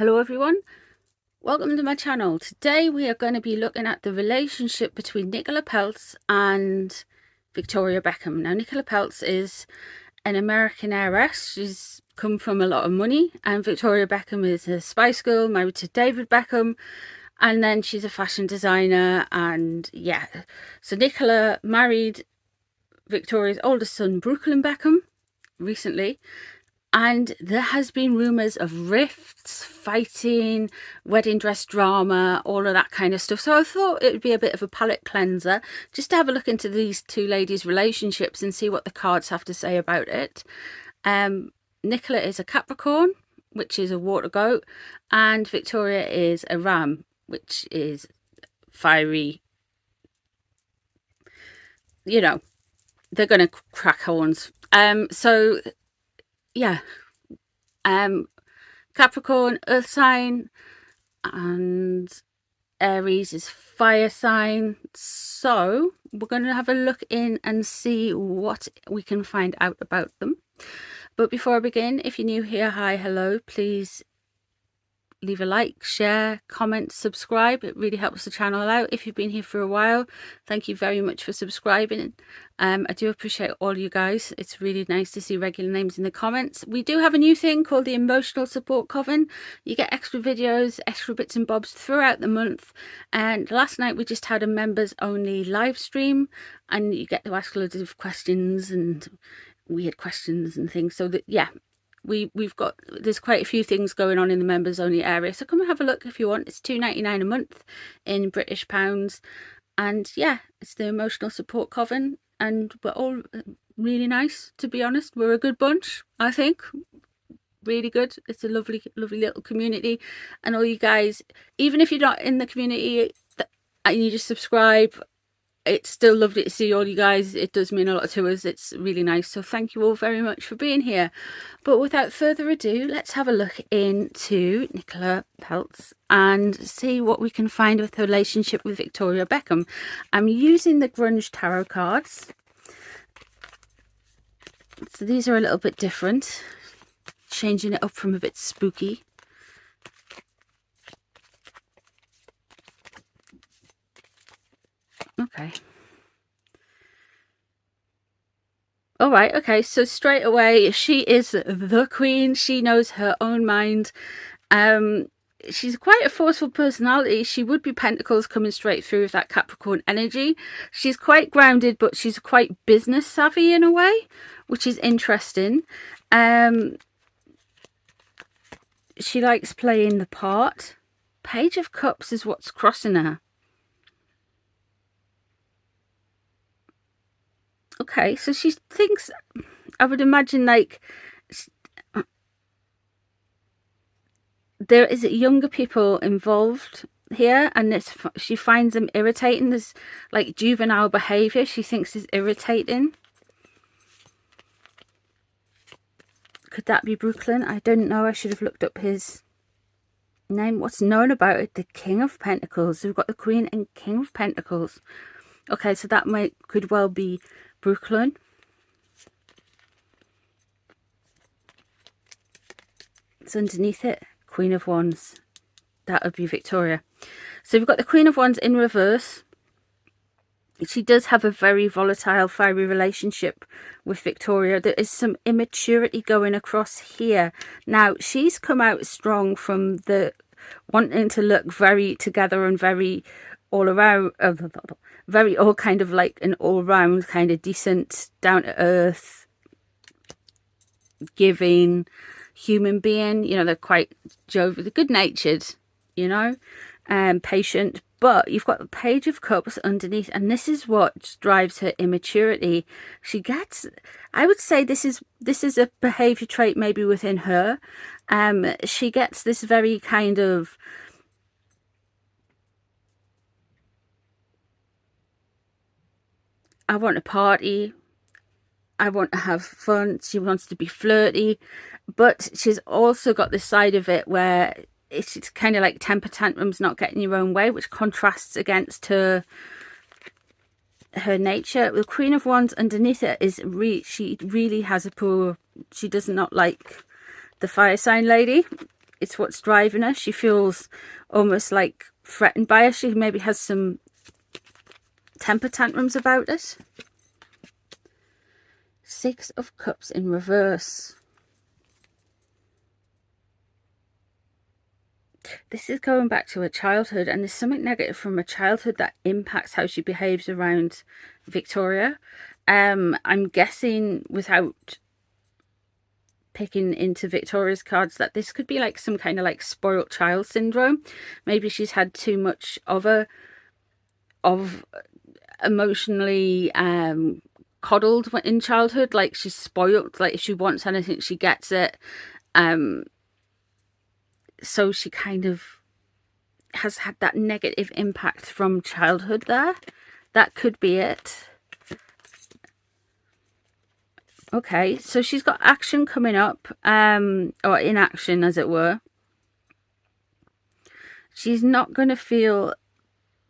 Hello everyone, welcome to my channel. Today we are going to be looking at the relationship between Nicola Peltz and Victoria Beckham. Now Nicola Peltz is an American heiress. She's come from a lot of money, and Victoria Beckham is a Spice Girl married to David Beckham, and then she's a fashion designer. And yeah, so Nicola married Victoria's oldest son Brooklyn Beckham recently. And there has been rumours of rifts, fighting, wedding dress drama, all of that kind of stuff. So I thought it would be a bit of a palate cleanser just to have a look into these two ladies' relationships and see what the cards have to say about it. Nicola is a Capricorn, which is a water goat, and Victoria is a Ram, which is fiery. You know, they're going to crack horns. So yeah, Capricorn, earth sign, and Aries is fire sign. So we're going to have a look in and see what we can find out about them. But before I begin, if you're new here, hi, hello, please leave a like, share, comment, subscribe. It really helps the channel out. If you've been here for a while, thank you very much for subscribing. I do appreciate all you guys. It's really nice to see regular names in the comments. We do have a new thing called the Emotional Support Coven. You get extra videos, extra bits and bobs throughout the month. And last night we just had a members only live stream, and you get to ask loads of questions and weird questions and things. So that, yeah, there's quite a few things going on in the members only area, so come and have a look if you want. It's £2.99 a month in British pounds, and yeah, it's the Emotional Support Coven, and we're all really nice, to be honest. We're a good bunch, I think. Really good. It's a lovely little community, and all you guys, even if you're not in the community and you just subscribe, it's still lovely to see all you guys. It does mean a lot to us. It's really nice. So thank you all very much for being here. But without further ado, let's have a look into Nicola Peltz and see what we can find with her relationship with Victoria Beckham. I'm using the Grunge Tarot cards. So these are a little bit different. Changing it up from a bit spooky. Okay. All right. Okay. So straight away, she is the queen. She knows her own mind. She's quite a forceful personality. She would be Pentacles coming straight through with that Capricorn energy. She's quite grounded, but she's quite business savvy in a way, which is interesting. She likes playing the part. Page of Cups is what's crossing her. Okay, so she thinks, I would imagine, like, there is younger people involved here, and she finds them irritating. There's like juvenile behavior she thinks is irritating. Could that be Brooklyn? I don't know. I should have looked up his name. What's known about it? The King of Pentacles. So we've got the Queen and King of Pentacles. Okay, so that could well be Brooklyn. It's underneath it. Queen of Wands. That would be Victoria. So we've got the Queen of Wands in reverse. She does have a very volatile, fiery relationship with Victoria. There is some immaturity going across here. Now, she's come out strong from the wanting to look very together and very all around, very all kind of like an all-round kind of decent, down-to-earth, giving human being. You know, they're quite jovial, they're good-natured, you know, patient. But you've got the Page of Cups underneath, and this is what drives her immaturity. She gets, I would say this is a behavior trait maybe within her. She gets this very kind of, I want to party, I want to have fun. She wants to be flirty, but she's also got this side of it where it's kind of like temper tantrums, not getting your own way, which contrasts against her nature. The Queen of Wands underneath it is she really has a poor, she does not like the fire sign lady. it's what's driving her. She feels almost like threatened by her. She maybe has some temper tantrums about it. Six of Cups in reverse. This is going back to her childhood, and there's something negative from her childhood that impacts how she behaves around Victoria. I'm guessing, without picking into Victoria's cards, that this could be like some kind of like spoiled child syndrome. Maybe she's had too much of emotionally coddled in childhood. Like, she's spoiled. Like, if she wants anything, she gets it. So she kind of has had that negative impact from childhood there. That could be it. Okay, so she's got action coming up, or inaction, as it were. She's not going to feel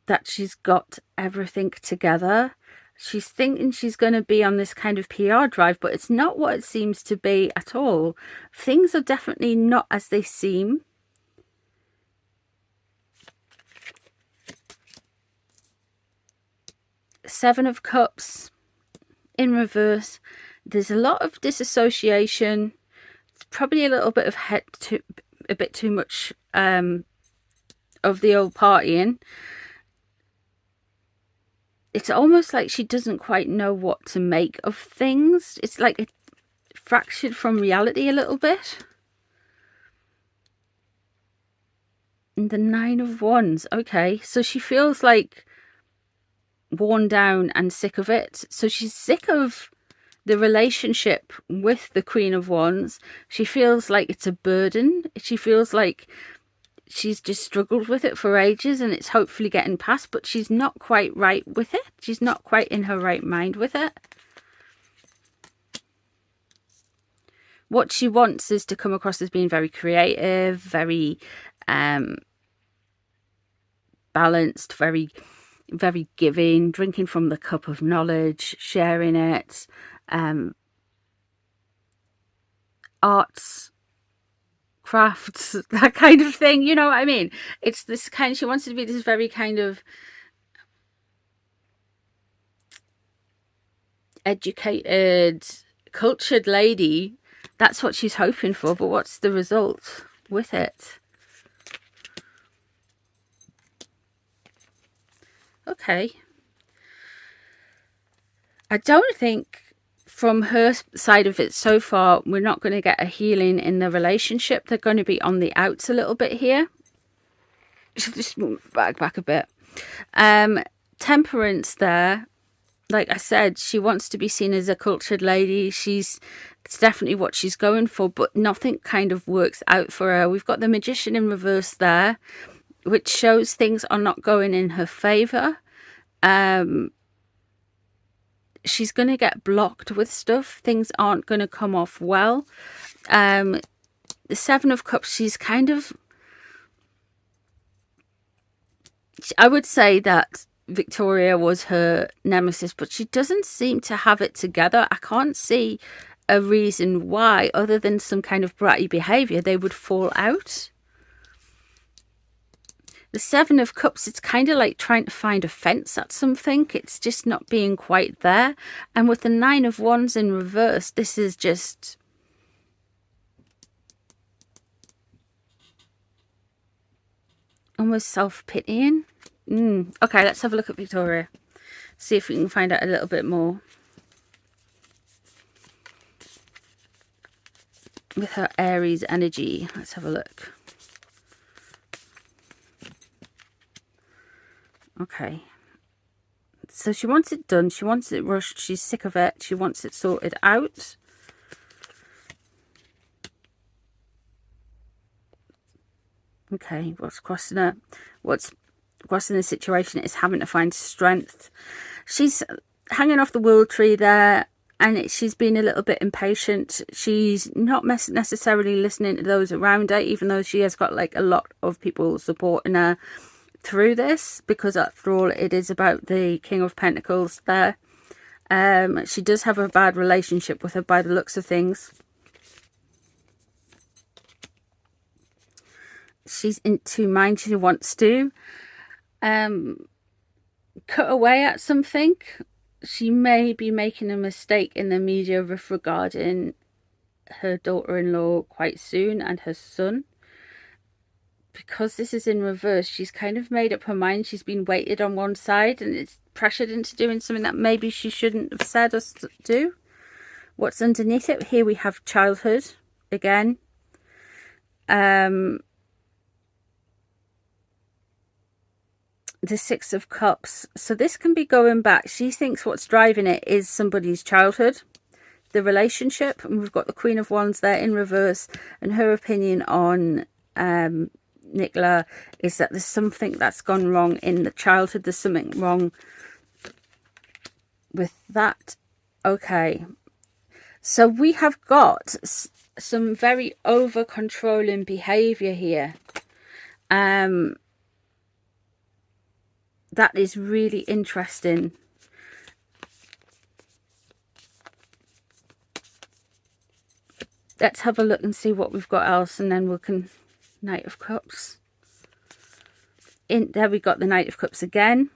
that she's got everything together. She's thinking she's going to be on this kind of PR drive, but it's not what it seems to be at all. Things are definitely not as they seem. Seven of Cups in reverse. There's a lot of disassociation. It's probably a little bit of a bit too much of the old partying. It's almost like she doesn't quite know what to make of things. It's like it fractured from reality a little bit. And the Nine of Wands. Okay, so she feels like worn down and sick of it. So she's sick of the relationship with the Queen of Wands. She feels like it's a burden. She feels like she's just struggled with it for ages, and it's hopefully getting past, but she's not quite right with it. She's not quite in her right mind with it. What she wants is to come across as being very creative, very balanced, very giving, drinking from the cup of knowledge, sharing it, arts, crafts, that kind of thing, you know what I mean? It's this kind, she wants to be this very kind of educated, cultured lady. That's what she's hoping for, but what's the result with it? Okay. I don't think from her side of it so far, we're not going to get a healing in the relationship. They're going to be on the outs a little bit here. Just move back a bit. Temperance there. Like I said, she wants to be seen as a cultured lady. It's definitely what she's going for, but nothing kind of works out for her. We've got the Magician in reverse there, which shows things are not going in her favor. She's going to get blocked with stuff. Things aren't going to come off well. The Seven of Cups, she's kind of... I would say that Victoria was her nemesis, but she doesn't seem to have it together. I can't see a reason why, other than some kind of bratty behaviour, they would fall out. The Seven of Cups, it's kind of like trying to find a fence at something. It's just not being quite there. And with the Nine of Wands in reverse, this is just... almost self-pitying. Okay, let's have a look at Victoria. See if we can find out a little bit more. With her Aries energy. Let's have a look. Okay. So she wants it done. She wants it rushed. She's sick of it. She wants it sorted out. Okay, what's crossing her? What's crossing the situation is having to find strength. She's hanging off the world tree there, and she's been a little bit impatient. She's not necessarily listening to those around her, even though she has got like a lot of people supporting her through this, because after all, it is about the King of Pentacles there. She does have a bad relationship with her by the looks of things. she's in two minds. She wants to cut away at something. She may be making a mistake in the media with regarding her daughter-in-law quite soon and her son. Because this is in reverse, she's kind of made up her mind. She's been weighted on one side and it's pressured into doing something that maybe she shouldn't have said or do. What's underneath it? Here we have childhood again. The Six of Cups. So this can be going back. She thinks what's driving it is somebody's childhood, the relationship. And we've got the Queen of Wands there in reverse. And her opinion on Nicola is that there's something that's gone wrong in the childhood. There's something wrong with that. Okay. So we have got some very over-controlling behaviour here. That is really interesting. Let's have a look and see what we've got else, and then we can... Knight of Cups. In there we got the Knight of Cups again.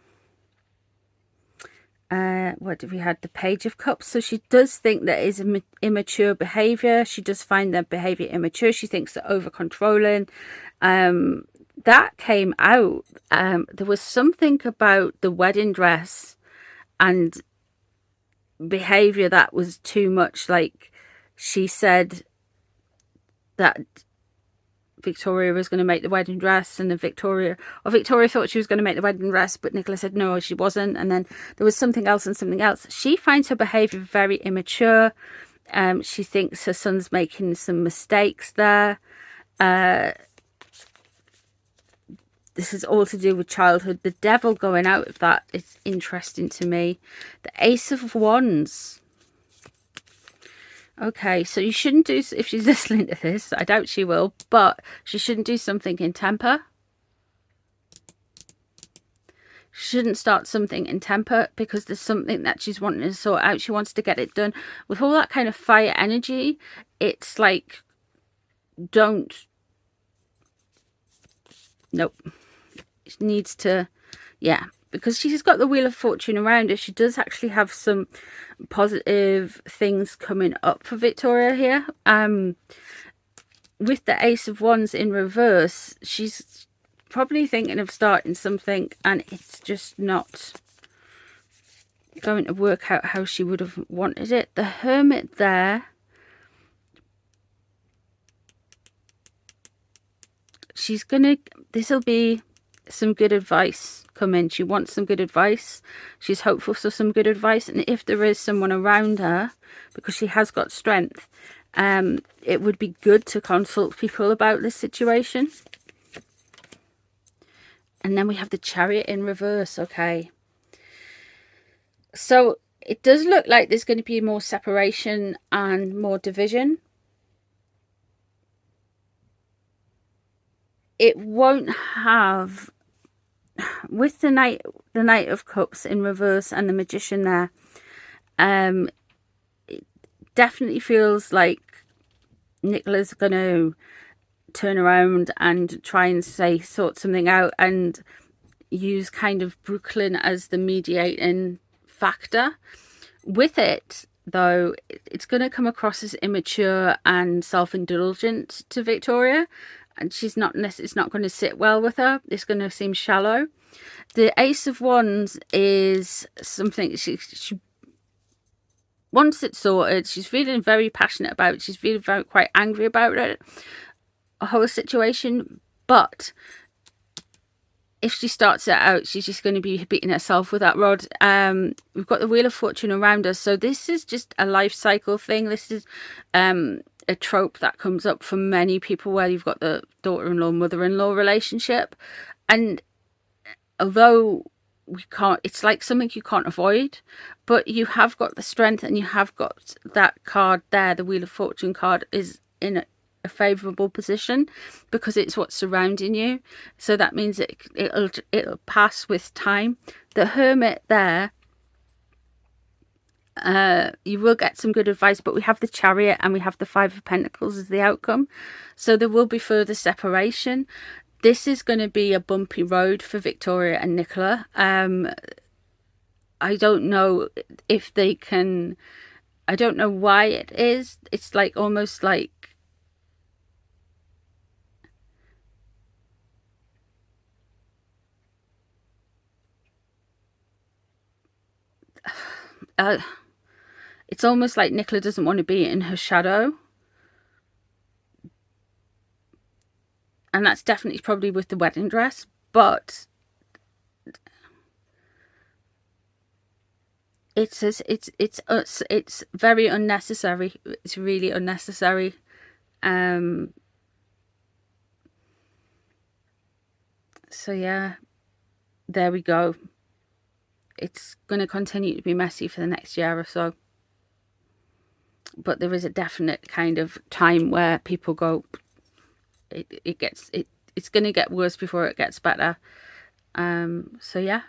What did we had? The Page of Cups. So she does think that is immature behaviour. She does find their behaviour immature. She thinks they're over-controlling. That came out. There was something about the wedding dress and behaviour that was too much. Like, she said that Victoria was going to make the wedding dress, and Victoria thought she was going to make the wedding dress, but Nicola said no, she wasn't. And then there was something else and something else. She finds her behaviour very immature. She thinks her son's making some mistakes there. This is all to do with childhood. The Devil going out of that is interesting to me. The Ace of Wands. Okay, so you shouldn't do, if she's listening to this, I doubt she will, but she shouldn't do something in temper. She shouldn't start something in temper because there's something that she's wanting to sort out. She wants to get it done. With all that kind of fire energy, it's like, don't. Nope. It needs to, yeah. Because she's got the Wheel of Fortune around her, she does actually have some positive things coming up for Victoria here. With the Ace of Wands in reverse, she's probably thinking of starting something and it's just not going to work out how she would have wanted it. The Hermit there. She's gonna, this'll be some good advice coming. She wants some good advice. She's hopeful for some good advice, and if there is someone around her, because she has got strength, it would be good to consult people about this situation. And then we have the Chariot in reverse. Okay, so it does look like there's going to be more separation and more division. It won't have, with the Knight of Cups in reverse and the Magician there, it definitely feels like Nicola's going to turn around and try and sort something out and use kind of Brooklyn as the mediating factor. With it, though, it's going to come across as immature and self-indulgent to Victoria. And she's not, it's not going to sit well with her. It's going to seem shallow. The Ace of Wands is something she wants it sorted. She's feeling very passionate about it. She's feeling quite angry about it, a whole situation. But if she starts it out, she's just going to be beating herself with that rod. We've got the Wheel of Fortune around us. So this is just a life cycle thing. This is a trope that comes up for many people where you've got the daughter-in-law, mother-in-law relationship. And although we can't, it's like something you can't avoid, but you have got the strength and you have got that card there. The Wheel of Fortune card is in a favourable position because it's what's surrounding you. So that means it'll pass with time. The Hermit there, You will get some good advice, but we have the Chariot and we have the Five of Pentacles as the outcome. So there will be further separation. This is going to be a bumpy road for Victoria and Nicola. I don't know if they can... I don't know why it is. It's like almost like... it's almost like Nicola doesn't want to be in her shadow. And that's definitely probably with the wedding dress. But it's very unnecessary. It's really unnecessary. So yeah, there we go. It's going to continue to be messy for the next year or so. But there is a definite kind of time where people go, it's going to get worse before it gets better. So yeah,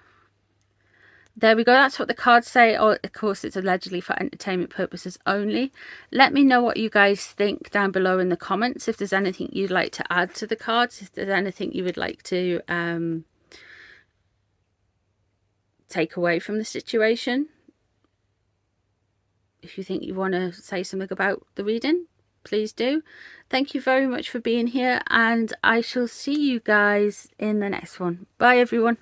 there we go. That's what the cards say. Of course, it's allegedly for entertainment purposes only. Let me know what you guys think down below in the comments. If there's anything you'd like to add to the cards, if there's anything you would like to take away from the situation. If you think you want to say something about the reading, please do. Thank you very much for being here, and I shall see you guys in the next one. Bye everyone.